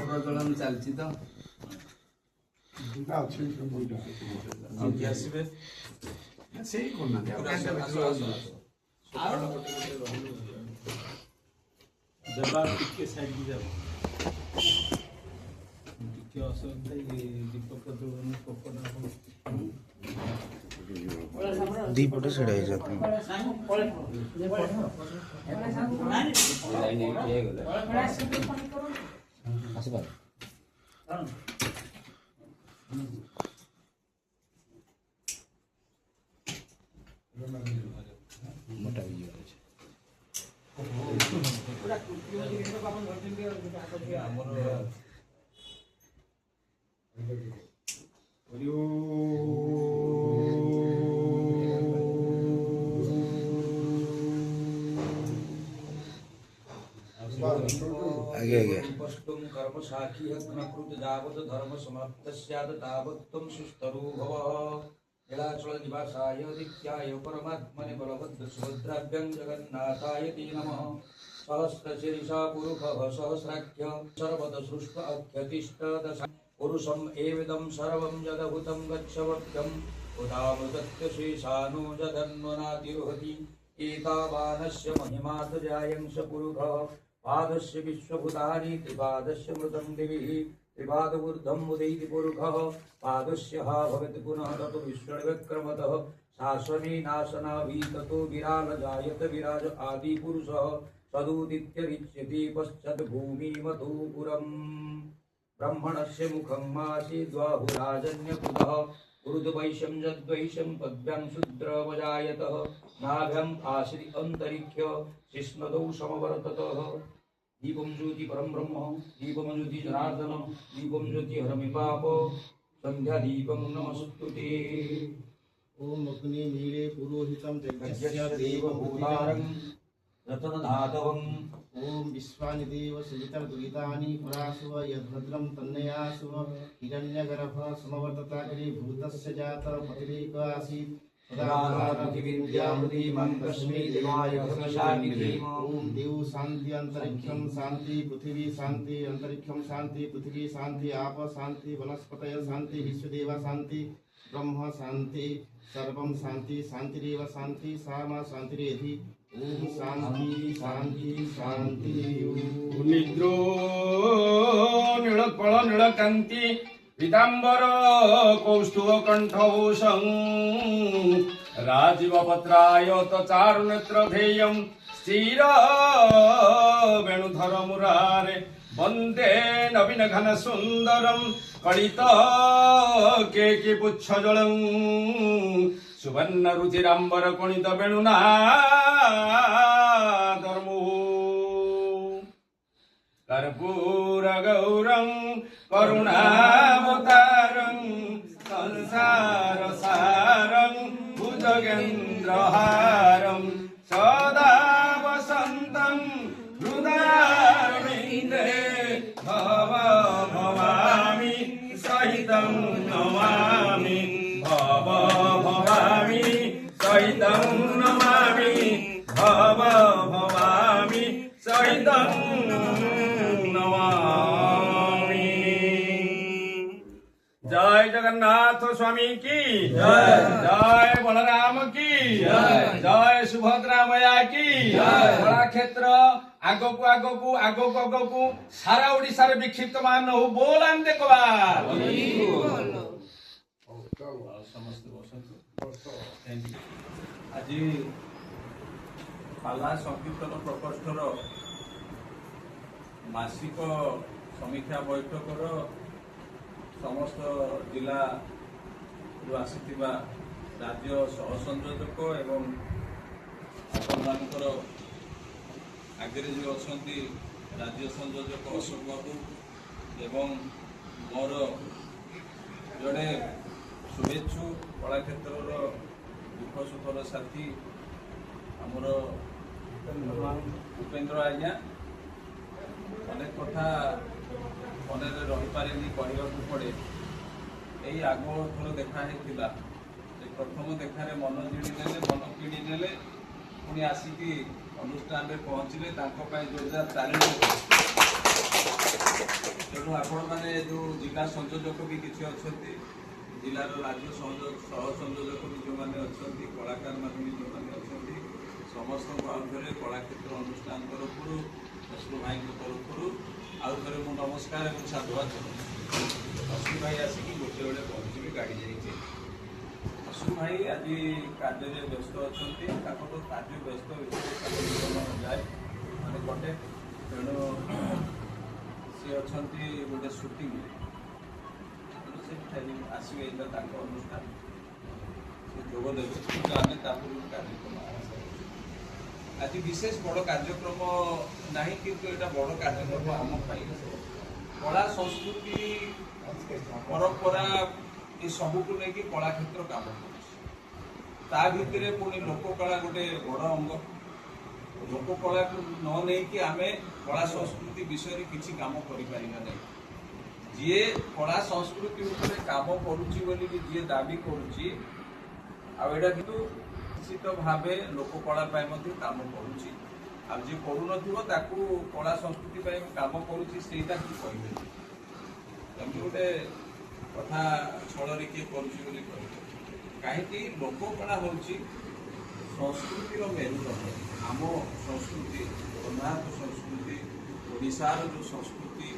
ପ୍ରଜ୍ୱଳନ ଚାଲିଛି ତ ଆସିବେ ସେଇ ଦେବା ଟିକେ ସାଇଡ୍ ଯାଉ ଟିକେ ଅସୁବିଧା ଦୀପ ପ୍ରଜ୍ୱଳନ ପକଡ଼ା दीपटे सेड़ा है जाता मोटा वीडियो आगे आगे पष्टुम कर्म साखी हग्नकृत जावत धर्म समाप्त स्यात् तावत् त्वं सुस्तरो भव नीलाचल निवासाय दित्याय परमात्मने बलभद्र सुभद्राभ्यं जगन्नाथाय ते नमः सहस्रशीर्षा पुरुषः सहस्राख्य सर्वत सृष्ट अख्यतिष्ठदश पुरुषम् एवेदं सर्वं यदभूतं गच्छवत्यम् उदामृतस्य शेषानो जधन्वनातिरुहति एतावानस्य महिमा तुजायंश पुरुषः पादस्य विश्वभूतानि त्रिपादस्य मृतं दिविः त्रिपादऊर्ध्वं उदैति पुरुषः पादस्य हा भवति पुनः ततो विश्वविक्रमतः शासने नाशनाभि ततो विराल जायत विराज आदि पुरुषः सदुदित्यरिच्यते पश्चात् भूमिमतो पुरम् ब्रह्मणस्य मुखं मासि द्वाहुराजन्यकृतः ऊर्ध्ववैशं यद्वैशं पद्भ्यां शूद्रमजायतः नाभ्याम् आश्रि अन्तरिक्ष शिष्णदौ समवर्ततः दीपं ज्योति परं ब्रह्म दीपं ज्योति जनार्दन दीपं ज्योति हरमि पाप संध्या दीपं नमस्तुते ओम अग्निमीळे पुरोहितं यज्ञस्य देवभूतारं रतनधातवं ओम विश्वानि देव सवितं दुरितानि पराशुव यद्भद्रं तन्नयासुव हिरण्यगर्भ समवर्तताग्रे भूतस्य जात पतिरेक आसीत् ओम देव शांति अंतरिक्षम शांति पृथ्वी शांति अंतरिक्षम शांति पृथ्वी शांति आप शांति वनस्पतय शांति विश्वदेव शांति ब्रह्म शांति सर्वं शांति शांतिरेव शांति सामा शांतिरेधि ओम शांति शांति शांति निद्रो नीलफल नीलकांति पीतांबर कौस्तुभ कंठभूषं राजीव पत्राय चारुनेत्र धेयं स्थिर वेणुधर मुरारे वंदे नवीन घन सुंदरम कलित केकि पुच्छजलं सुवर्ण रुचिरांबर कणित वेणुनादर्मु कर्पूर गौरं करुणावतारं संसार सारं भुजगेन्द्रहारं सदा वसन्तं हृदयारविन्दे भव भवामि सहितं नमामि भव भवामि सहितं नमामि भव भवामि सहितं जय जगन्नाथ स्वामी की जय जय बलराम की जय जय सुभद्रा मैया की बड़ा क्षेत्र आगकू आगकू आगकू आगकू सारा ओडिशा रे विक्षिप्त मान हो बोलान देखबा आज पाला संकीर्तन प्रकोष्ठर मासिक समीक्षा बैठकर समस्त जिला आसीथिबा राज्य सहसंयोजक एवं आपणमानकर आगे जो अच्छा राज्य संयोजक अशोक बाबू एवं मोर जड़े शुभेच्छु कलाक्षेत्र दुख सुखर साथी आमर उपेन्द्र आज्ञा अनेक कथा मन रही पारे पड़े यही आग थर देखा प्रथम देखार मन जिणीने मन किणीने ପୁଣି ଆସିକି ଅନୁଷ୍ଠାନରେ ପହଞ୍ଚିଲେ ତାଙ୍କ ପାଇଁ ଯୋରଦାର ତାଳିମ। ତେଣୁ ଆପଣମାନେ ଯେଉଁ ଜିଲ୍ଲା ସଂଯୋଜକ ବି କିଛି ଅଛନ୍ତି, ଜିଲ୍ଲାର ରାଜ୍ୟ ସହ ସଂଯୋଜକ ବି ଯେଉଁମାନେ ଅଛନ୍ତି, କଳାକାରମାନେ ବି ଯେଉଁମାନେ ଅଛନ୍ତି, ସମସ୍ତଙ୍କୁ ଆଉ ଥରେ କଳାକ୍ଷେତ୍ର ଅନୁଷ୍ଠାନ ତରଫରୁ ଅଶ୍ରୁ ଭାଇଙ୍କ ତରଫରୁ ଆଉ ଥରେ ମୁଁ ନମସ୍କାର ଏବଂ ସାଧୁବାଦ ଜଣାଉଛି। ଅଶ୍ରୁ ଭାଇ ଆସିକି ଗୋଟେ ବେଳେ ପହଞ୍ଚିବେ, ଗାଡ଼ି ଯାଇଛି। ଅଶ୍ରୁ ଭାଇ ଆଜି କାର୍ଯ୍ୟରେ ବ୍ୟସ୍ତ ଅଛନ୍ତି, ତାଙ୍କର କାର୍ଯ୍ୟ ବ୍ୟସ୍ତ ଭିତରେ ତାଙ୍କ ଜୀବନ ଯାଏ ମାନେ କଟେ। ତେଣୁ ସିଏ ଅଛନ୍ତି ଗୋଟେ ସୁଟିଂରେ, ସେଠି ଆସିବେ, ଏଇଟା ତାଙ୍କ ଅନୁଷ୍ଠାନ, ସେ ଯୋଗ ଦେବେ। କିନ୍ତୁ ଆମେ ତା ପୂର୍ବରୁ କାର୍ଯ୍ୟକ୍ରମ ଆରମ୍ଭ କରିବୁ। ଆଜି ବିଶେଷ ବଡ଼ କାର୍ଯ୍ୟକ୍ରମ ନାହିଁ, କିନ୍ତୁ ଏଇଟା ବଡ଼ କାର୍ଯ୍ୟକ୍ରମ ଆମ ପାଇଁ। କଳା ସଂସ୍କୃତି ପରମ୍ପରା ଏସବୁକୁ ନେଇକି କଳାକ୍ଷେତ୍ର କାମ କରୁଛି। ତା ଭିତରେ ପୁଣି ଲୋକକଳା ଗୋଟେ ବଡ଼ ଅଙ୍ଗ। ଲୋକକଳାକୁ ନ ନେଇକି ଆମେ କଳା ସଂସ୍କୃତି ବିଷୟରେ କିଛି କାମ କରିପାରିବା ନାହିଁ। ଯିଏ କଳା ସଂସ୍କୃତି ଉପରେ କାମ କରୁଛି ବୋଲିକି ଯିଏ ଦାବି କରୁଛି, ଆଉ ଏଇଟା କିନ୍ତୁ ନିଶ୍ଚିତ ଭାବେ ଲୋକକଳା ପାଇଁ ମଧ୍ୟ କାମ କରୁଛି। ଆଉ ଯିଏ କରୁନଥିବ ତାକୁ କଳା ସଂସ୍କୃତି ପାଇଁ କାମ କରୁଛି ସେଇଟା କି କହିବେ। ଏମିତି ଗୋଟେ କଥା ଛଳରେ କିଏ କରୁଛି ବୋଲି କହିବେ। କାହିଁକି ଲୋକକଳା ହେଉଛି ସଂସ୍କୃତିର ମେରୁଦଣ୍ଡ। ଆମ ସଂସ୍କୃତି, କର୍ଣ୍ଣାଟକ ସଂସ୍କୃତି, ଓଡ଼ିଶାର ଯେଉଁ ସଂସ୍କୃତି,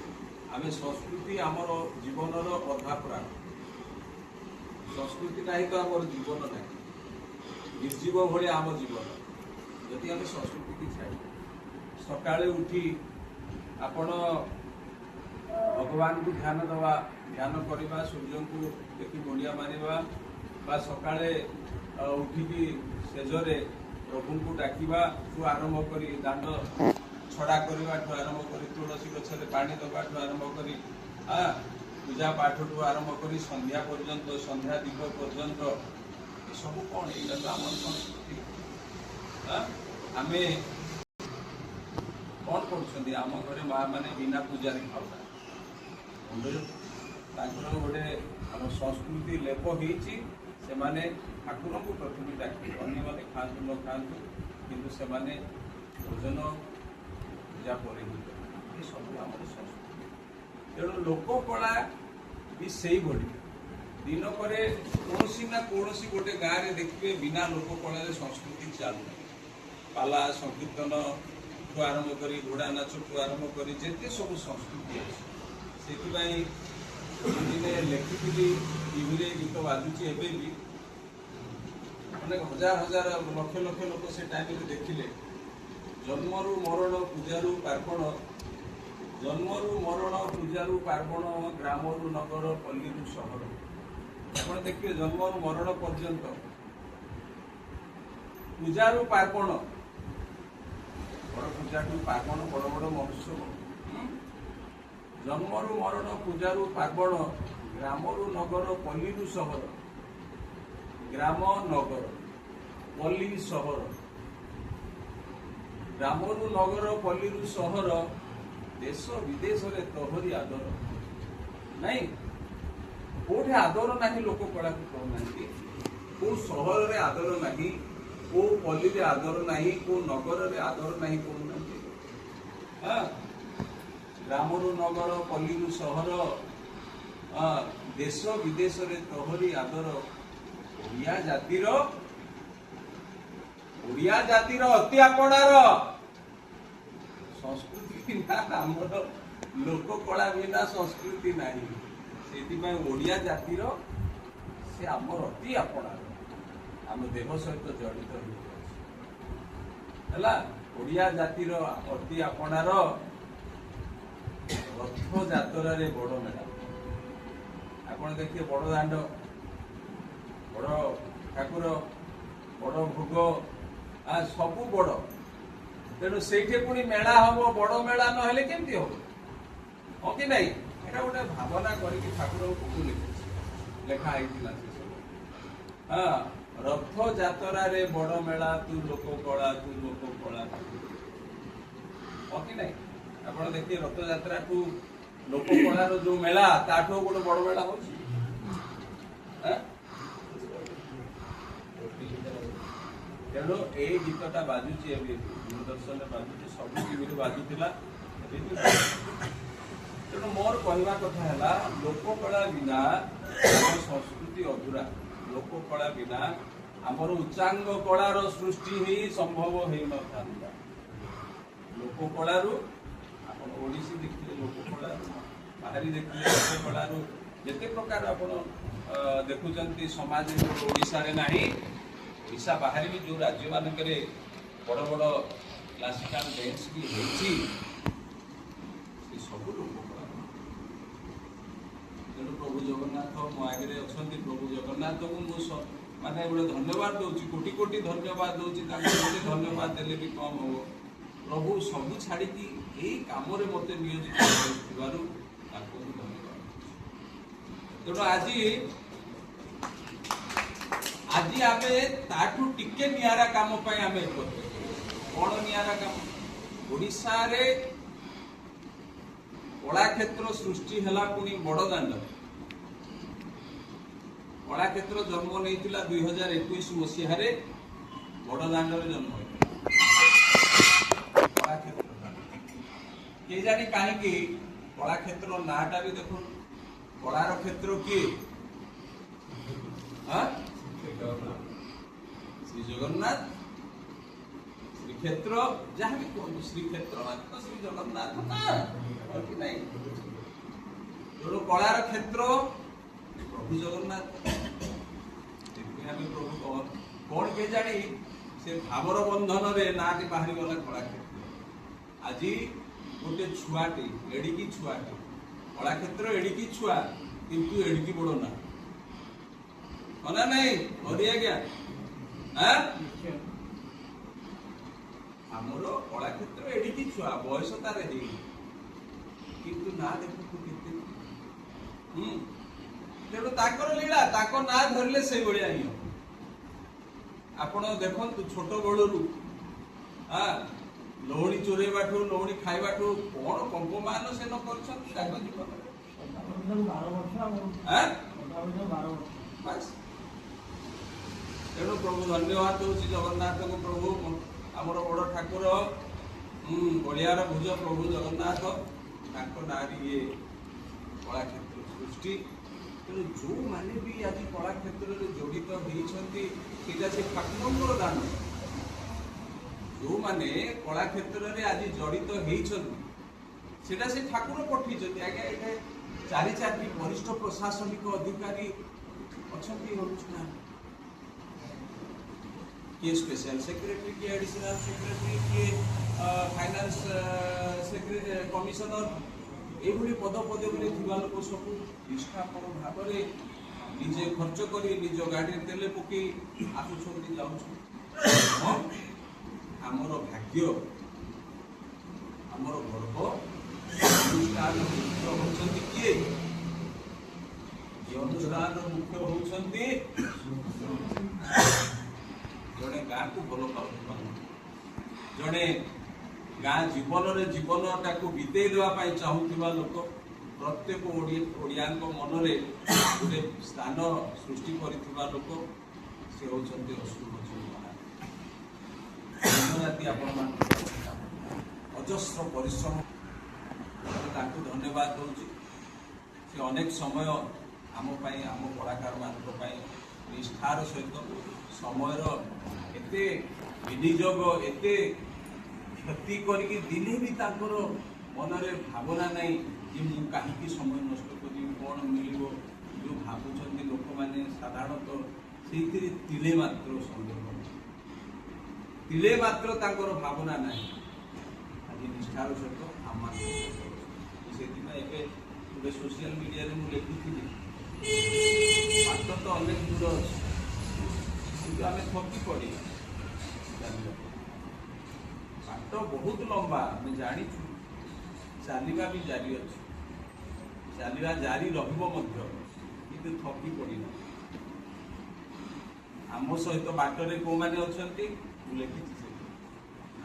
ଆମେ ସଂସ୍କୃତି ଆମର ଜୀବନର ଅଧା ପ୍ରାଣ। ସଂସ୍କୃତି ନାହିଁ ତ ଆମର ଜୀବନ ନାହିଁ। ନିର୍ଜୀବ ଭଳିଆ ଆମ ଜୀବନ। ଯଦି ଆମେ ସଂସ୍କୃତିକି ଛାଡ଼ିବା, ସକାଳେ ଉଠି ଆପଣ ଭଗବାନଙ୍କୁ ଧ୍ୟାନ ଦେବା, ଧ୍ୟାନ କରିବା, ସୂର୍ଯ୍ୟଙ୍କୁ ଦେଖି ମୁଣ୍ଡିଆ ମାରିବା, ବା ସକାଳେ ଉଠିକି ସେଜରେ ପ୍ରଭୁଙ୍କୁ ଡାକିବାଠୁ ଆରମ୍ଭ କରି, ଦାଣ୍ଡ ଛଡ଼ା କରିବାଠୁ ଆରମ୍ଭ କରି, ତୁଳସୀ ଗଛରେ ପାଣି ଦେବାଠୁ ଆରମ୍ଭ କରି, ପୂଜା ପାଠଠୁ ଆରମ୍ଭ କରି ସନ୍ଧ୍ୟା ପର୍ଯ୍ୟନ୍ତ, ସନ୍ଧ୍ୟା ଦୀପ ପର୍ଯ୍ୟନ୍ତ, ଏସବୁ କ'ଣ? ଏଇଟା ତ ଆମର ସଂସ୍କୃତି। ଆମେ କ'ଣ କରୁଛନ୍ତି? ଆମ ଘରେ ମା ମାନେ ବିନା ପୂଜାରେ ଖାଉନାହାନ୍ତି। ତାଙ୍କର ଗୋଟେ ଆମ ସଂସ୍କୃତି ଲେପ ହେଇଛି। ସେମାନେ ଠାକୁରଙ୍କୁ ପ୍ରଥମେ ଡାକିବେ, ଅନ୍ୟମାନେ ଖାଆନ୍ତୁ ନ ଖାଆନ୍ତୁ, କିନ୍ତୁ ସେମାନେ ଭୋଜନ ପୂଜା ପରେ ଏସବୁ ଆମର ସଂସ୍କୃତି। ତେଣୁ ଲୋକକଳା ବି ସେଇଭଳି। ଦିନକରେ କୌଣସି ନା କୌଣସି ଗୋଟେ ଗାଁରେ ଦେଖିବେ ବିନା ଲୋକକଳାରେ ସଂସ୍କୃତି ଚାଲୁନାହିଁ। ପାଲା ସଂକୀର୍ତ୍ତନଠୁ ଆରମ୍ଭ କରି, ଘୋଡ଼ା ନାଚଠୁ ଆରମ୍ଭ କରି ଯେତେ ସବୁ ସଂସ୍କୃତି ଅଛି। ସେଥିପାଇଁ ଦିନେ ଲେଖିଥିଲି, ଟିଭିରେ ଗୀତ ବାଜୁଛି ଏବେ ବି, ଅନେକ ହଜାର ହଜାର ଲକ୍ଷ ଲକ୍ଷ ଲୋକ ସେ ଟାଇମରେ ଦେଖିଲେ। ଜନ୍ମରୁ ମରଣ ପୂଜାରୁ ପାର୍ବଣ, ଜନ୍ମରୁ ମରଣ ପୂଜାରୁ ପାର୍ବଣ, ଗ୍ରାମରୁ ନଗର ପଲ୍ଲୀରୁ ସହର। ଆପଣ ଦେଖିବେ ଜନ୍ମରୁ ମରଣ ପର୍ଯ୍ୟନ୍ତ ପୂଜାରୁ ପାର୍ବଣ, ବଡ଼ ପୂଜାଠୁ ପାର୍ବଣ, ବଡ଼ ବଡ଼ ମହୋତ୍ସବ। ଜନ୍ମରୁ ମରଣ ପୂଜାରୁ ପାର୍ବଣ, ଗ୍ରାମରୁ ନଗର ପଲ୍ଲୀରୁ ସହର। ଗ୍ରାମ ନଗର, ପଲ୍ଲୀ ସହର। ଗ୍ରାମରୁ ନଗର, ପଲ୍ଲୀରୁ ସହର, ଦେଶ ବିଦେଶରେ ତୋହରି ଆଦର। ନାଇଁ, କୋଉଠି ଆଦର ନାହିଁ ଲୋକକଳାକୁ କହୁନାହାନ୍ତି। କୋଉ ସହରରେ ଆଦର ନାହିଁ, କୋଉ ପଲ୍ଲୀରେ ଆଦର ନାହିଁ, କୋଉ ନଗରରେ ଆଦର ନାହିଁ କହୁନାହାନ୍ତି। ଗ୍ରାମରୁ ନଗର, ପଲ୍ଲୀରୁ ସହର, ଦେଶ ବିଦେଶରେ ତୋହରି ଆଦର। ଓଡ଼ିଆ ଜାତିର ଅତି ଆପଣାର। ସଂସ୍କୃତି ବିନା ଆମର ଲୋକକଳା ବିନା ସଂସ୍କୃତି ନାହିଁ। ସେଥିପାଇଁ ଓଡ଼ିଆ ଜାତିର ସେ ଆମର ଅତି ଆପଣାର, ଆମ ଦେହ ସହିତ ଜଡ଼ିତ ହୋଇଛି ହେଲା। ଓଡ଼ିଆ ଜାତିର ଅତି ଆପଣାର। ରଥଯାତ୍ରାରେ ବଡ଼ ମେଳା। ଆପଣ ଦେଖିବେ ବଡ଼ ଦାଣ୍ଡ, ବଡ଼ ଠାକୁର, ବଡ଼ ଭୋଗ, ସବୁ ବଡ଼। ତେଣୁ ସେଇଠି ପୁଣି ମେଳା ହବ। ବଡ଼ ମେଳା ନହେଲେ କେମିତି ହବ? ହଁ କି ନାଇଁ? ଏଇଟା ଗୋଟେ ଭାବନା କରିକି ଠାକୁରଙ୍କୁ ଲେଖା ହେଇଥିଲା ସେ ସବୁ। ରଥଯାତ୍ରାରେ ବଡ଼ ମେଳା, ତୁ ଲୋକକଳା, ତୁ ଲୋକକଳା। ହଁ କି ନାଇଁ? ଆପଣ ଦେଖିବେ ରଥଯାତ୍ରାଠୁ ଲୋକକଳାର ଯୋଉ ମେଳା, ତାଠୁ ଗୋଟେ ବଡ଼ ମେଳା ହଉଛି। ତେଣୁ ଏଇ ଗୀତଟା ବାଜୁଛି ଏବେ ଦୂରଦର୍ଶନରେ ବାଜୁଛି, ସବୁ ଟିଭିରେ ବାଜୁଥିଲା। ତେଣୁ ମୋର କହିବା କଥା ହେଲା ଲୋକକଳା ବିନା ଆମ ସଂସ୍କୃତି ଅଧୁରା। ଲୋକକଳା ବିନା ଆମର ଉଚ୍ଚାଙ୍ଗ କଳାର ସୃଷ୍ଟି ହିଁ ସମ୍ଭବ ହେଇନଥାନ୍ତା। ଲୋକକଳାରୁ ଆପଣ ଓଡ଼ିଶୀ ଦେଖିଲେ, ଲୋକକଳାରୁ ବାହାରି ଦେଖିଲେ, ଲୋକକଳାରୁ ଯେତେ ପ୍ରକାର ଆପଣ ଦେଖୁଛନ୍ତି ସମାଜ ଓଡ଼ିଶାରେ ନାହିଁ, ଓଡ଼ିଶା ବାହାରେ ବି ଯେଉଁ ରାଜ୍ୟମାନଙ୍କରେ ବଡ଼ ବଡ଼ କ୍ଲାସିକାଲ ଡ୍ୟାନ୍ସ ବି ହେଇଛି ସେ ସବୁ ଲୋକକଳା। ତେଣୁ ପ୍ରଭୁ ଜଗନ୍ନାଥ ମୋ ଆଗରେ ଅଛନ୍ତି। ପ୍ରଭୁ ଜଗନ୍ନାଥଙ୍କୁ ମୁଁ ମାନେ ଗୋଟେ ଧନ୍ୟବାଦ ଦଉଛି, କୋଟି କୋଟି ଧନ୍ୟବାଦ ଦଉଛି। ତାଙ୍କୁ ଗୋଟେ ଧନ୍ୟବାଦ ଦେଲେ ବି କମ୍ ହବ। ପ୍ରଭୁ ସବୁ ଛାଡ଼ିକି ଏଇ କାମରେ ମୋତେ ନିୟୋଜିତ କରିଥିବାରୁ ତାଙ୍କୁ ମୁଁ ଧନ୍ୟବାଦ। ତେଣୁ ଆଜି ଆମେ ତାଠୁ ଟିକେ ନିଆରା କାମ ପାଇଁ ଆମେ ଏକତ୍ର। କ'ଣ ନିଆରା କାମ? ଓଡ଼ିଶାରେ କଳାକ୍ଷେତ୍ର ସୃଷ୍ଟି ହେଲା ପୁଣି ବଡ଼ଦାଣ୍ଡ। କଳାକ୍ଷେତ୍ର ଜନ୍ମ ନେଇଥିଲା 2021 ମସିହାରେ, ବଡ଼ଦାଣ୍ଡରେ ଜନ୍ମ ହୋଇଥିଲା କଳାକ୍ଷେତ୍ର। କେଜାଣି କାହିଁକି କଳାକ୍ଷେତ୍ର ନାଁଟା ବି ଦେଖୁନ, କଳାର କ୍ଷେତ୍ର କିଏ? ଶ୍ରୀ ଜଗନ୍ନାଥ। ଶ୍ରୀକ୍ଷେତ୍ର ଯାହା ବି କୁହନ୍ତୁ, ଶ୍ରୀକ୍ଷେତ୍ର ମାନେ ଶ୍ରୀ ଜଗନ୍ନାଥ ନା କି ନାହିଁ? ତେଣୁ କଳାର କ୍ଷେତ୍ର ପ୍ରଭୁ ଜଗନ୍ନାଥ। ଆମେ ପ୍ରଭୁ କଣ କେଜାଣି ସେ ଭାବର ବନ୍ଧନରେ ନାଁଟି ବାହାରିଗଲା କଳାକ୍ଷେତ୍ର। ଆଜି ଗୋଟେ ଛୁଆଟେ, ଏଡ଼ିକି ଛୁଆଟେ, କଳାକ୍ଷେତ୍ର ଏଡ଼ିକି ଛୁଆ କିନ୍ତୁ ଏଡ଼ିକି ବଡ଼ ନା ନା ନାଇଁ ହରି ଆଜ୍ଞା। ଆମର କଳାକ୍ଷେତ୍ର ଏଡ଼ିକି ଛୁଆ, ବୟସ ତାର ହେଇନି କିନ୍ତୁ ନା ଦେଖନ୍ତୁ କେତେ। ତେଣୁ ତାଙ୍କର ଲୀଳା, ତାଙ୍କ ନାଁ ଧରିଲେ ସେଇଭଳିଆ ହିଁ। ଆପଣ ଦେଖନ୍ତୁ ଛୋଟ ବେଳରୁ ଲହୁଣୀ ଚୋରେଇବାଠୁ, ଲହୁଣୀ ଖାଇବାଠୁ କଣ କମ୍ପମାନ ସେ ନ କରିଛନ୍ତି ତାଙ୍କ ଜୀବନରେ। ତେଣୁ ପ୍ରଭୁ ଧନ୍ୟବାଦ ଦଉଛି ଜଗନ୍ନାଥଙ୍କୁ। ପ୍ରଭୁ ଆମର ବଡ଼ ଠାକୁର, ବଳିଆର ଭୁଜ ପ୍ରଭୁ ଜଗନ୍ନାଥ, ତାଙ୍କ ନାଁରେ ଇଏ କଳାକ୍ଷେତ୍ର ସୃଷ୍ଟି। ତେଣୁ ଯେଉଁମାନେ ବି ଆଜି କଳାକ୍ଷେତ୍ରରେ ଜଡ଼ିତ ହେଇଛନ୍ତି ସେଇଟା ସେ ଠାକୁରଙ୍କର ଦାନ। ଯେଉଁମାନେ କଳାକ୍ଷେତ୍ରରେ ଆଜି ଜଡ଼ିତ ହେଇଛନ୍ତି ସେଟା ସେ ଠାକୁର ପଠେଇଛନ୍ତି। ଆଜ୍ଞା ଏଠି 4ଟି ବରିଷ୍ଠ ପ୍ରଶାସନିକ ଅଧିକାରୀ ଅଛନ୍ତି ଅନୁଷ୍ଠାନ। किए स्पेशल सेक्रेटरी, किए एडिशनल सेक्रेटरी, किए फाइनान्स कमिशनर, एभली पद पदवी थिबा लोक सब निष्ठापर भाव में निजे खर्च कर निज गाड़ी तेल पकई आसुंच जाऊँ। आमर भाग्य, आमर गर्व। अनुष्ठान मुख्य होती किए? अनुष्ठान मुख्य होती जड़े गाँ को भल पाऊा, जड़े गाँ जीवन जीवनटा को बितेई देवाई चाहूबा लोक, प्रत्येक ओडिया मनरे गोटे स्थान सृष्टि करथिबा लोक से होचंती अश्रुभूषण महाराज। दिन राति अजस्र परिश्रम ताकू धन्यवाद दूची। से अनेक समय आम कलाकार मान निष्ठार सहित समयर एते विनियोग एते क्षति करके दिने भी तांकर मनरे भावना नहीं कि मु कहीं समय नष्ट करी कौन मिल जो भावुं लोक मैंने साधारणतः से तिले मात्र संदेह तिले मात्र तांकर भावना नहीं। आज निष्ठार सहित आम से गोटे सोशल मीडिया मुझे लिखी बात तो अनेक दूर अच्छे कि आम थकी पड़ा बाट बहुत लंबा आम जाचु चलवा भी जारी अच्छे चलवा जारी कि थकी पड़ना। आम सहित बाटरे कौ मैंने अच्छा लिखी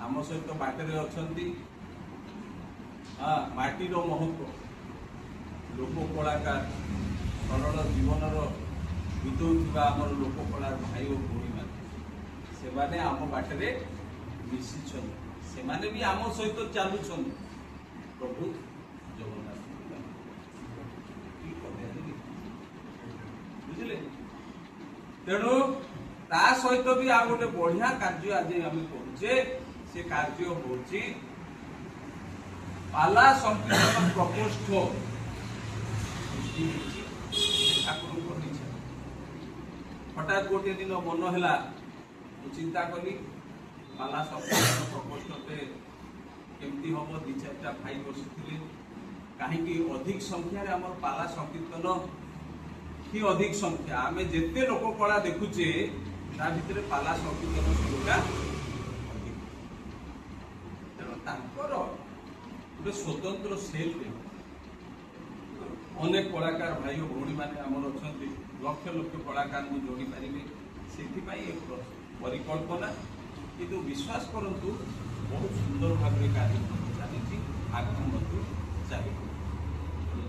आम सहित बाटरे अच्छा माटीर महत्व लोक कलाकार सरल जीवन बिताऊा आम लोक कला भाई और भौणी मैंने ସେମାନେ ଆମ ବାଟରେ ମିଶିଛନ୍ତି, ସେମାନେ ବି ଆମ ସହିତ ଚାଲୁଛନ୍ତି। ପ୍ରଭୁ ଜଗନ୍ନାଥ ବୁଝିଲେ। ତେଣୁ ତା ସହିତ ବି ଆଉ ଗୋଟେ ବଢିଆ କାର୍ଯ୍ୟ ଆଜି ଆମେ କରୁଛେ। ସେ କାର୍ଯ୍ୟ ହଉଛି ପାଲା ସଂକୀର୍ତ୍ତନ ପ୍ରକୋଷ୍ଠ ଠାକୁରଙ୍କ ଇଚ୍ଛା। ହଠାତ୍ ଗୋଟିଏ ଦିନ ମନ ହେଲା, ମୁଁ ଚିନ୍ତା କଲି ପାଲା ସଂକୀର୍ତ୍ତନ ପ୍ରକୋଷ୍ଠଟେ କେମିତି ହବ। 2-4ଟା ଭାଇ ବସିଥିଲେ, କାହିଁକି ଅଧିକ ସଂଖ୍ୟାରେ ଆମର ପାଲା ସଂକୀର୍ତ୍ତନ କି ଅଧିକ ସଂଖ୍ୟା, ଆମେ ଯେତେ ଲୋକ କଳା ଦେଖୁଛେ ତା ଭିତରେ ପାଲା ସଂକୀର୍ତ୍ତନ ସଂଖ୍ୟା ଅଧିକ। ତେଣୁ ତାଙ୍କର ଗୋଟେ ସ୍ୱତନ୍ତ୍ର ସେଲ୍ ଅନେକ କଳାକାର ଭାଇ ଓ ଭଉଣୀ ମାନେ ଆମର ଅଛନ୍ତି, ଲକ୍ଷ ଲକ୍ଷ କଳାକାରଙ୍କୁ ଯୋଡ଼ି ପାରିବେ, ସେଥିପାଇଁ ଏ ପରିକଳ୍ପନା। କିନ୍ତୁ ବିଶ୍ୱାସ କରନ୍ତୁ ବହୁତ ସୁନ୍ଦର ଭାବରେ କାର୍ଯ୍ୟକ୍ରମ ଚାଲିଛି, ଆଗକୁ ମଧ୍ୟ ଚାଲିବ।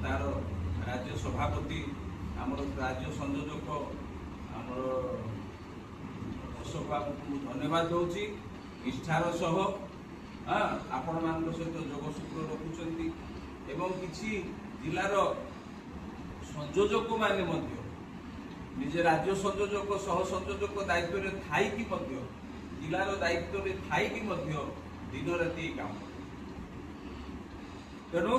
ତାର ରାଜ୍ୟ ସଭାପତି, ଆମର ରାଜ୍ୟ ସଂଯୋଜକ ଆମର ଅଶୋକ ବାବୁଙ୍କୁ ମୁଁ ଧନ୍ୟବାଦ ଦେଉଛି। ନିଷ୍ଠାର ସହ ଆପଣମାନଙ୍କ ସହିତ ଯୋଗସୂତ୍ର ରଖୁଛନ୍ତି ଏବଂ କିଛି ଜିଲ୍ଲାର ସଂଯୋଜକ ମାନେ ମଧ୍ୟ ନିଜେ ରାଜ୍ୟ ସଂଯୋଜକ ସହ ସଂଯୋଜକ ଦାୟିତ୍ୱରେ ଥାଇକି ମଧ୍ୟ, ଜିଲ୍ଲାର ଦାୟିତ୍ୱରେ ଥାଇକି ମଧ୍ୟ ଦିନ ରାତି କାମ। ତେଣୁ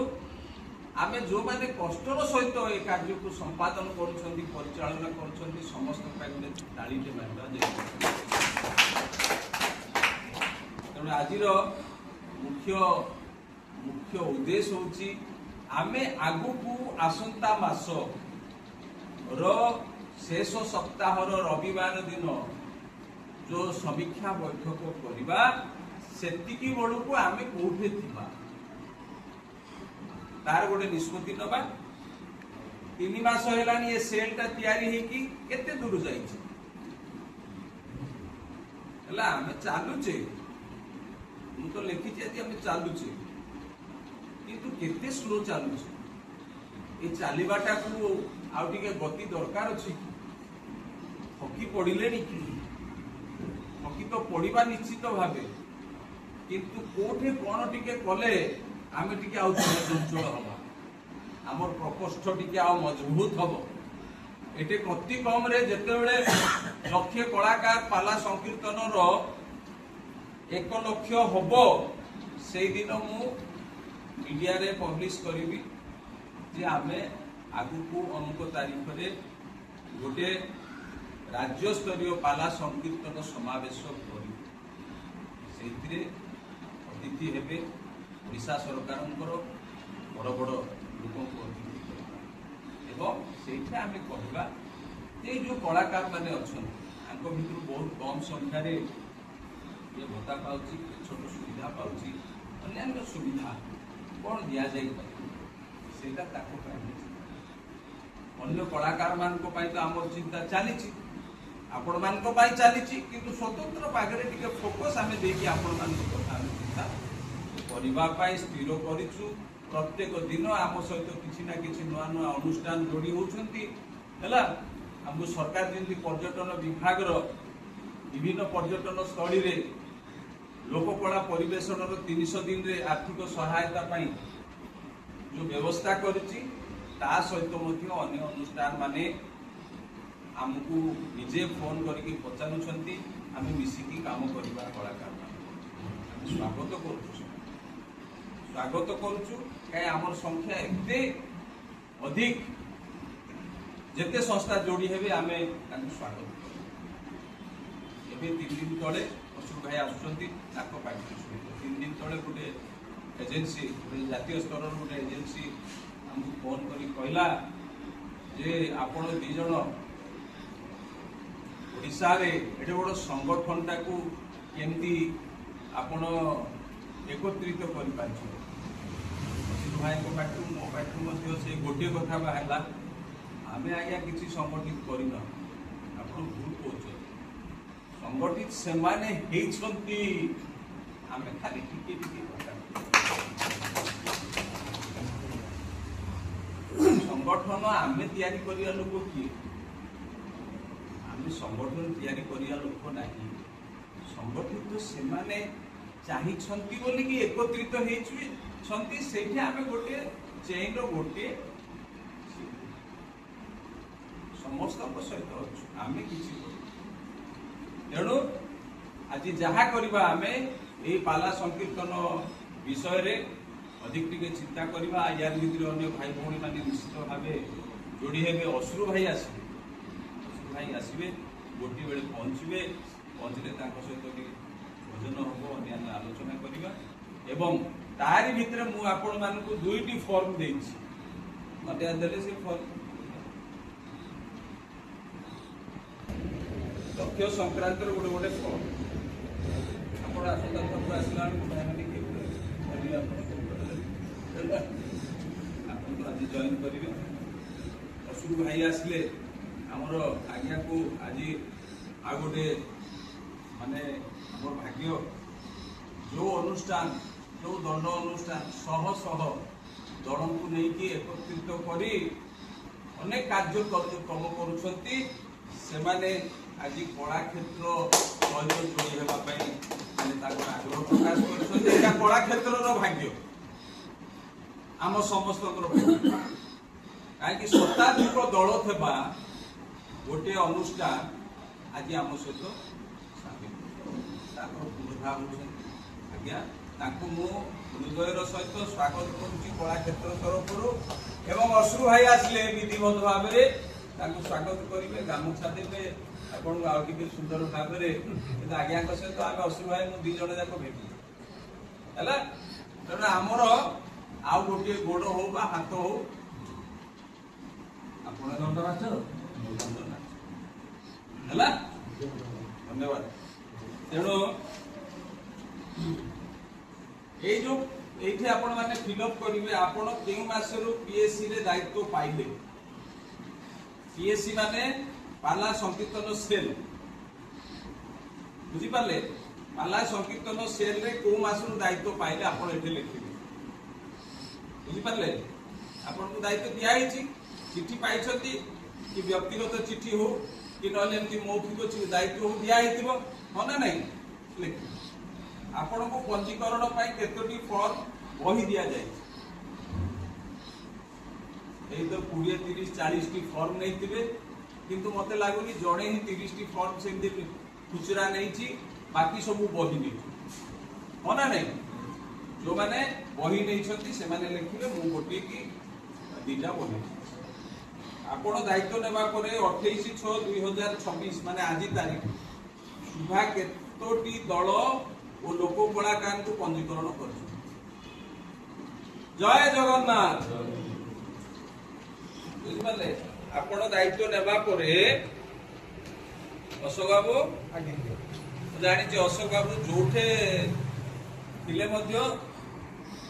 ଆମେ ଯୋଉମାନେ କଷ୍ଟର ସହିତ ଏ କାର୍ଯ୍ୟକୁ ସମ୍ପାଦନ କରୁଛନ୍ତି, ପରିଚାଳନା କରୁଛନ୍ତି, ସମସ୍ତଙ୍କ ପାଇଁ ଗୋଟେ ତାଳିଟେ ମାରିବା ଯାଏ। ତେଣୁ ଆଜିର ମୁଖ୍ୟ ଉଦ୍ଦେଶ୍ୟ ହେଉଛି ଆମେ ଆଗକୁ ଆସନ୍ତା ମାସର ଶେଷ ସପ୍ତାହର ରବିବାର ଦିନ ଯୋଉ ସମୀକ୍ଷା ବୈଠକ କରିବା, ସେତିକି ବେଳକୁ ଆମେ କୋଉଠି ଥିବା ତାର ଗୋଟେ ନିଷ୍ପତ୍ତି ନେବା। 3 ମାସ ହେଲାଣି ଏ ସେଲ୍ଟା ତିଆରି ହେଇକି କେତେ ଦୂର ଯାଇଛି ହେଲା। ଆମେ ଚାଲୁଛେ, ମୁଁ ତ ଲେଖିଛି ଆଜି ଆମେ ଚାଲୁଛେ, କିନ୍ତୁ କେତେ ସ୍ଲୋ ଚାଲୁଛେ। ଏ ଚାଲିବାଟାକୁ ଆଉ ଟିକେ ଗତି ଦରକାର ଅଛି। ଥକି ପଡ଼ିଲେଣି କି? ଥକି ତ ପଡ଼ିବା ନିଶ୍ଚିତ ଭାବେ, କିନ୍ତୁ କୋଉଠି କ'ଣ ଟିକେ କଲେ ଆମେ ଟିକେ ଆଉ ଚଞ୍ଚଳ ହବା, ଆମର ପ୍ରକୋଷ୍ଠ ଟିକେ ଆଉ ମଜବୁତ ହବ। ଏଠି ଅତି କମରେ ଯେତେବେଳେ ଲକ୍ଷେ କଳାକାର ପାଲା ସଂକୀର୍ତ୍ତନର 1 ଲକ୍ଷ ହବ, ସେଇଦିନ ମୁଁ ମିଡିଆରେ ପବ୍ଲିଶ କରିବି ଯେ ଆମେ ଆଗକୁ ଅମୁକ ତାରିଖରେ ଗୋଟେ ରାଜ୍ୟସ୍ତରୀୟ ପାଲା ସଂକୀର୍ତ୍ତନ ସମାବେଶ କରିବୁ। ସେଇଥିରେ ଅତିଥି ହେବେ ଓଡ଼ିଶା ସରକାରଙ୍କର ବଡ଼ ବଡ଼ ଲୋକଙ୍କୁ ଅତିଥି କରିବା ଏବଂ ସେଇଠି ଆମେ କହିବା ଯେ ଯେଉଁ କଳାକାର ମାନେ ଅଛନ୍ତି ତାଙ୍କ ଭିତରୁ ବହୁତ କମ୍ ସଂଖ୍ୟାରେ ଇଏ ଭତ୍ତା ପାଉଛି, ଛୋଟ ସୁବିଧା ପାଉଛି, ଅନ୍ୟାନ୍ୟ ସୁବିଧା କ'ଣ ଦିଆଯାଇପାରିବ ସେଇଟା ତାକୁ ପାଇଁ। ଅନ୍ୟ କଳାକାରମାନଙ୍କ ପାଇଁ ତ ଆମର ଚିନ୍ତା ଚାଲିଛି, ଆପଣମାନଙ୍କ ପାଇଁ ଚାଲିଛି, କିନ୍ତୁ ସ୍ୱତନ୍ତ୍ର ପାଗରେ ଟିକେ ଫୋକସ୍ ଆମେ ଦେଇକି ଆପଣମାନଙ୍କ କଥା ଆମେ ଚିନ୍ତା କରିବା ପାଇଁ ସ୍ଥିର କରିଛୁ। ପ୍ରତ୍ୟେକ ଦିନ ଆମ ସହିତ କିଛି ନା କିଛି ନୂଆ ନୂଆ ଅନୁଷ୍ଠାନ ଯୋଡ଼ି ହେଉଛନ୍ତି ହେଲା। ଆମକୁ ସରକାର ଯେମିତି ପର୍ଯ୍ୟଟନ ବିଭାଗର ବିଭିନ୍ନ ପର୍ଯ୍ୟଟନ ସ୍ଥଳୀରେ ଲୋକକଳା ପରିବେଷଣର 300 ଦିନରେ ଆର୍ଥିକ ସହାୟତା ପାଇଁ ଯେଉଁ ବ୍ୟବସ୍ଥା କରିଛି, ତା ସହିତ ମଧ୍ୟ ଅନ୍ୟ ଅନୁଷ୍ଠାନ ମାନେ ଆମକୁ ନିଜେ ଫୋନ କରିକି ପଚାରୁଛନ୍ତି, ଆମେ ମିଶିକି କାମ କରିବା କଳାକାରମାନେ। ଆମେ ସ୍ୱାଗତ କରୁଛୁ କାହିଁ ଆମର ସଂଖ୍ୟା ଏତେ ଅଧିକ, ଯେତେ ସଂସ୍ଥା ଯୋଡ଼ି ହେବେ ଆମେ ତାଙ୍କୁ ସ୍ୱାଗତ କରୁ। ଏବେ 3 ଦିନ ତଳେ ଅଶୋକ ଭାଇ ଆସୁଛନ୍ତି, ତାଙ୍କ ପାଖରେ 3 ଦିନ ତଳେ ଗୋଟେ ଏଜେନ୍ସି, ଗୋଟେ ଜାତୀୟ ସ୍ତରର ଗୋଟେ ଏଜେନ୍ସି ଆମକୁ ଫୋନ କରି କହିଲା ଯେ ଆପଣ 2 ଜଣ ଓଡ଼ିଶାରେ ଏଠି ଗୋଟେ ସଂଗଠନଟାକୁ କେମିତି ଆପଣ ଏକତ୍ରିତ କରିପାରିଛନ୍ତି। ଅଶୋକ ଭାଇଙ୍କ ପାଖରୁ ମୋ ପାଖରୁ ମଧ୍ୟ ସେ ଗୋଟିଏ କଥା ବାହାରିଲା, ଆମେ ଆଜ୍ଞା କିଛି ସଂଗଠିତ କରିନ, ଆପଣ ଭୁଲ କହୁଛନ୍ତି। ସଂଗଠିତ ସେମାନେ ହେଇଛନ୍ତି, ଆମେ ଖାଲି ଟିକେ ଟିକେ ସଂଗଠନ ଆମେ ତିଆରି କରିବା ଲୋକ କିଏ? ଆମେ ସଂଗଠନ ତିଆରି କରିବା ଲୋକ ନାହିଁ। संगठित से चाहिए बोलिकी एकत्रित होती से आम गोटे चेन रोटे समस्त सहित अच्छु आम कि तेणु आज जहाँ करवा आम ये पाला संकीर्तन विषय रे अधिक टिके चिंता करवा यार भितर अन्य भाई भौणी मैंने निश्चित भाव जोड़ी हे अश्रु भाई आसवे गोटे बेले पहुँचे पहुँचले सहित भोजन हम अन्य आलोचना करवा एवं तारी भितर मु आपण मानकु दुईटी फॉर्म देछि मते देले से फॉर्म तथ्य संक्रांत गोटे गोटे फॉर्म आपण आसता सब आसला भाई आपन तो आज जॉइन करिवे अश्रु भाई आसले हमर आज्ञा को आज आ गोटे माने हमर भाग्य जो अनुष्ठान जो दंड अनुष्ठान शह शह दल को लेकिन एकत्रित करी अनेक कार्यक्रम करुछंती सेमाने आज कला क्षेत्र सहित जोड़ी हेबाई आग्रह प्रकाश कर कला क्षेत्र भाग्य आम समस्त कहीं शताधिक दल थेबा गोटे अनुष्ठान आज आम सहित पूर्णता आज्ञा मु हृदयर सहित स्वागत करुच्ची कला क्षेत्र तरफ एवं अश्रु भाई आसले विधिवत भाव में स्वागत करेंगे गामुछा देवे आपन आगे सुंदर भाव में आज्ञा सहित आम अश्रु भाई मुझे दी जन जाक भेटी है तेना आमर आउ गोटे गोड़ हो हाथ हो धन्यवाद तेणु ये जो ये आपण मैंने फिलअप करेंगे आपण क्यों मासरू पीएससी रे दायित्व पाइले पीएससी माने पाला संकीर्तन सेल बुझी पाले पाला संकीर्तन सेल रे को मासरू दायित्व पाइले आपण एठे लिखिबे बुझी पाले आपण को दायित्व दिया हिची चिट्ठी पाइछती कि व्यक्तिगत चिट्ठी हो कि नले एमती मौखिक दायित्व हो दिया हितिबो हो ना नहीं लिख आपण को पंजीकरण पाई केतोटी फॉर्म वही दिया जाए ए तो 20 30 40 टी फॉर्म नहीं थिबे किंतु मते लागुनी जणे ही 30 टी फॉर्म से खुचरा नहीं छी बाकी सब बही नहीं हो ना नहीं जो माने बही नहीं छथि से माने लिखिबे मु गोटी की दीटा बही आपण दायित्व नेबा परे 28/6/2026 माने आज तारीख सुभा केतोटी दल और लोक कलाकार को पंजीकरण कर जय जगन्नाथ बुझिपारे आपण दायित्व नेबा परे अशोक बाबू जानी अशोक बाबू जोठे थिले मध्य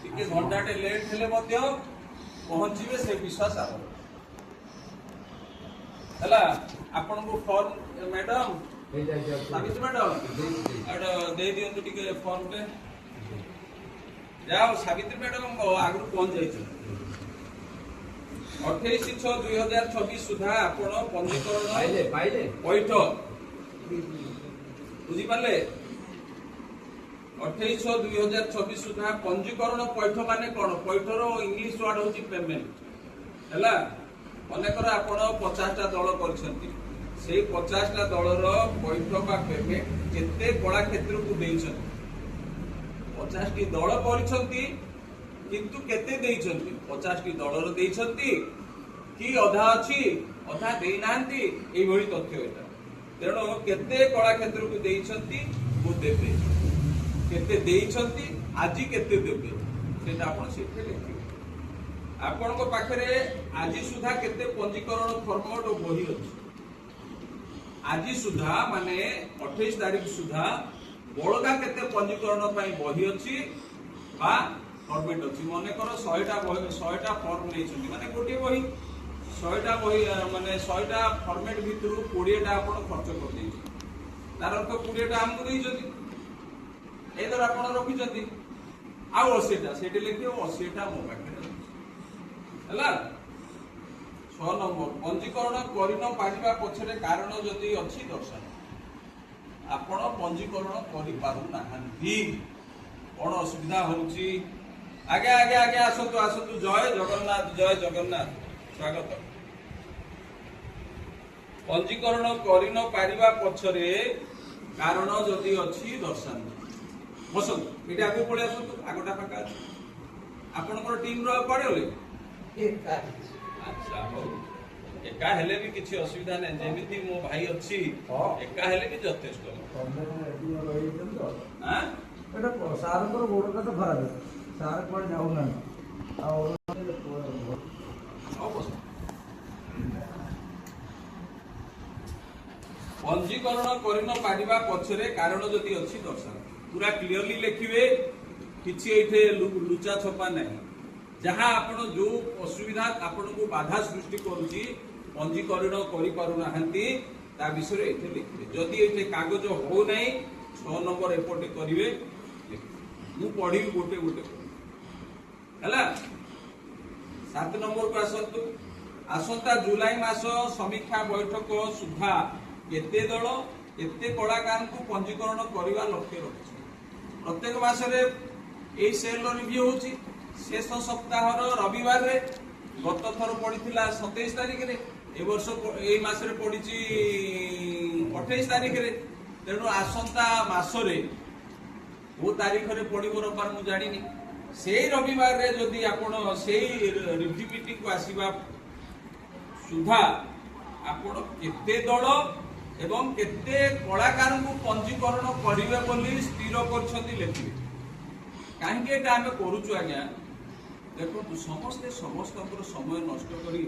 टिके घंटाटे लेट हेले मध्य पहुंचीबे से विश्वास आ हला आपण को फॉर्म मैडम सावित्री मैडम दे दियंतु टिके फॉर्म पे जाओ सावित्री मैडम आगु पहुंच जाइछ 28/6/2026 सुधा आपण पंजीकरण पाइले पैठ बुझी पाले 28/6/2026 सुधा पंजीकरण पैठ माने कोन पैठर इंग्लिश वर्ड होची पेमेंट हला अनेकर आपण 50 टा दल करछंती से 50 टा दलर पैठ बा पेमेंट केते कला क्षेत्र को देइछन 50 टी दल करछंती किंतु केते देइछंती 50 टी दलर देइछंती कि अधा अछि अधा देइ नांती एई भली तथ्य एटा तेणु केते कला क्षेत्र को देइछंती मु देबे केते देइछंती आजि केते देबे सेटा आपण सेठे लिखिबे आपण को पाखरे आजि सुधा केते पंजीकरण फॉर्मेट और बही अछि आज सुधा माने 28 तारीख सुधा बड़का केते पंजीकरण पाई बही अछि बा फॉर्मेट अछि माने कर 100 टा फॉर्म नै छथि माने गोटे बही 100 टा बही माने 100 टा फॉर्मेट भितरु 20 टा आपण खर्च कर दै तार अर्थ 20 टा हमकु दै छथि एदर आपण रखि छथि आ 80 टा सेटे लिखियो 80 टा मो पाखरे हला 6 नंबर पंजीकरण करिन पारिबा पछरे कारण जदि अछि दर्शन ଆପଣ ପଞ୍ଜୀକରଣ କରିପାରୁନାହାନ୍ତି। କ'ଣ ଅସୁବିଧା ହେଉଛି? ଆଜ୍ଞା ଆଜ୍ଞା ଆଜ୍ଞା ଆସନ୍ତୁ ଆସନ୍ତୁ। ଜୟ ଜଗନ୍ନାଥ ଜୟ ଜଗନ୍ନାଥ, ସ୍ୱାଗତ। ପଞ୍ଜୀକରଣ କରି ନ ପାରିବା ପଛରେ କାରଣ ଯଦି ଅଛି ଦର୍ଶାନ୍ତୁ। ବସନ୍ତୁ, ଏଠି ଆଗକୁ ପଳେଇ ଆସନ୍ତୁ, ଆଗଟା ଫାଙ୍କା ଅଛି। ଆପଣଙ୍କର ଟିମ୍ର କୁଆଡ଼େ ଗଲେ? ଆଚ୍ଛା ହଉ, ଏକା ହେଲେ ବି କିଛି ଅସୁବିଧା ନାହିଁ। ଯେମିତି ମୋ ଭାଇ ଅଛି, ଏକା ହେଲେ ବି ଯଥେଷ୍ଟ। ସାରଙ୍କର ଗୋଡ଼ଟା ତ ଖରାପ, ସାର କୁଆଡ଼େ ଯାଉନାହାନ୍ତି। ଆଉ ପଞ୍ଜୀକରଣ କରି ନ ପାରିବା ପଛରେ କାରଣ ଯଦି ଅଛି ଦର୍ଶାନ୍ତୁ। ପୁରା କ୍ଲିୟରଲି ଲେଖିବେ, କିଛି ଏଇଠି ଲୁଚା ଛପା ନାହିଁ। ଯାହା ଆପଣ ଯୋଉ ଅସୁବିଧା ଆପଣଙ୍କୁ ବାଧା ସୃଷ୍ଟି କରୁଛି, ପଞ୍ଜୀକରଣ କରିପାରୁନାହାନ୍ତି, ତା ବିଷୟରେ ଏଠି ଲେଖିବେ। ଯଦି ଏଠି କାଗଜ ହଉନାହିଁ, 6 ନମ୍ବର ଏପଟେ କରିବେ, ମୁଁ ପଢିବି ଗୋଟେ ଗୋଟେ ହେଲା। 7 ନମ୍ବରକୁ ଆସନ୍ତୁ। ଆସନ୍ତା ଜୁଲାଇ ମାସ ସମୀକ୍ଷା ବୈଠକ ସୁଦ୍ଧା କେତେ ଦଳ କେତେ କଳାକାରଙ୍କୁ ପଞ୍ଜୀକରଣ କରିବା ଲକ୍ଷ୍ୟ ରଖିଛି। ପ୍ରତ୍ୟେକ ମାସରେ ଏଇ ସେଲର ରିଭ୍ୟୁ ହେଉଛି। ଶେଷ ସପ୍ତାହର ରବିବାରରେ, ଗତ ଥର ପଡିଥିଲା 27 ତାରିଖରେ, ଏ ବର୍ଷ ଏଇ ମାସରେ ପଡିଛି 28 ତାରିଖରେ। ତେଣୁ ଆସନ୍ତା ମାସରେ କୋଉ ତାରିଖରେ ପଡିବ ରବିବାର ମୁଁ ଜାଣିନି, ସେଇ ରବିବାରରେ ଯଦି ଆପଣ ସେଇ ରିଭ୍ୟୁ ମିଟିଂକୁ ଆସିବା ସୁଦ୍ଧା ଆପଣ କେତେ ଦଳ ଏବଂ କେତେ କଳାକାରଙ୍କୁ ପଞ୍ଜୀକରଣ କରିବେ ବୋଲି ସ୍ଥିର କରିଛନ୍ତି ଲେଖିବେ। କାହିଁକି ଏଟା ଆମେ କରୁଛୁ ଆଜ୍ଞା? ଦେଖନ୍ତୁ, ସମସ୍ତେ ସମସ୍ତଙ୍କର ସମୟ ନଷ୍ଟ କରି,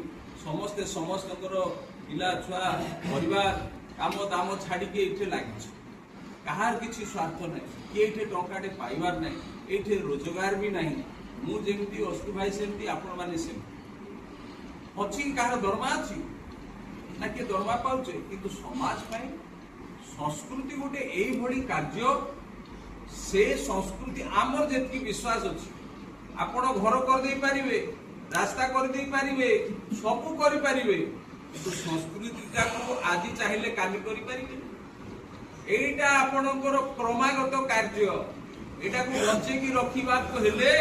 ସମସ୍ତେ ସମସ୍ତଙ୍କର ପିଲା ଛୁଆ ପରିବାର କାମ ଦାମ ଛାଡ଼ିକି ଏଇଠି ଲାଗିଛି। କାହାର କିଛି ସ୍ୱାର୍ଥ ନାହିଁ, କିଏ ଏଇଠି ଟଙ୍କାଟେ ପାଇବାର ନାହିଁ, ଏଇଠି ରୋଜଗାର ବି ନାହିଁ। ମୁଁ ଯେମିତି ଅଷ୍ଟୁ ଭାଇ ସେମିତି, ଆପଣମାନେ ସେମିତି। ଅଛି କାହାର ଦରମା ଅଛି ନା କିଏ ଦରମା ପାଉଛେ, କିନ୍ତୁ ସମାଜ ପାଇଁ ସଂସ୍କୃତି ଗୋଟେ ଏଇଭଳି କାର୍ଯ୍ୟ। ସେ ସଂସ୍କୃତି ଆମର ଯେତିକି ବିଶ୍ୱାସ ଅଛି, ଆପଣ ଘର କରିଦେଇ ପାରିବେ, ରାସ୍ତା କରିଦେଇ ପାରିବେ, ସବୁ କରିପାରିବେ, କିନ୍ତୁ ସଂସ୍କୃତିଟାକୁ ଆଜି ଚାହିଁଲେ କାଲି କରିପାରିବେ। এইটা আপনার ক্রমাগত কার্য। এটাকে বঞ্চেকি রখিବାକୁ হেলে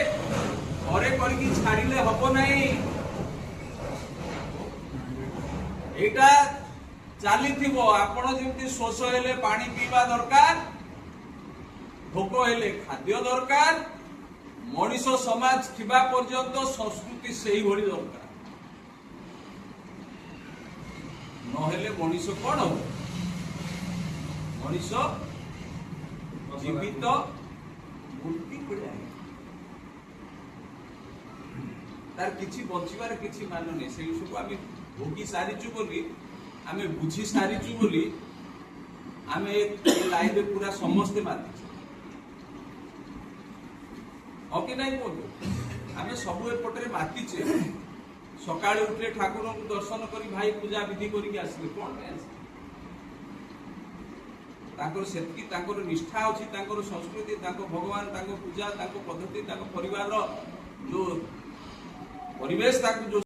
ঘরে করিকি ছাড়িলে হব নাই। এইটা চালিথিব। আপন যেমতি শোষ হেলে পানি পিবা দরকার, ভোক হেলে খাদ্য দরকার, মনিষ সমাজ থিবা পর্যন্ত সংস্কৃতি সেইভଳି দরকার। নহলে মনিষ কোন হব? মনিষ জীবিত মূর্তি পড়ে তার কিছু বঞ্চিবার কিছু মান নেই। সেই সব আমি ভোগি সারিছু বলি, আমি বুঝি সারিছু বলি আমি এই লাইনে পুরা সমস্তে মাতিছি। ওকে নাই বলতো আমি সবু এপটে মাতিছে। সকালে উঠলে ঠাকুরଙ୍କୁ দর্শন করি ভাই পূজা বিধি করিকি আসলে কোন আসলে ତାଙ୍କର ସେତିକି ତାଙ୍କର ନିଷ୍ଠା ଅଛି, ତାଙ୍କର ସଂସ୍କୃତି, ତାଙ୍କ ଭଗବାନ, ତାଙ୍କ ପୂଜା, ତାଙ୍କ ପଦ୍ଧତି, ତାଙ୍କ ପରିବାରର ଯୋଉ ପରିବେଶ, ତାଙ୍କୁ ଯୋଉ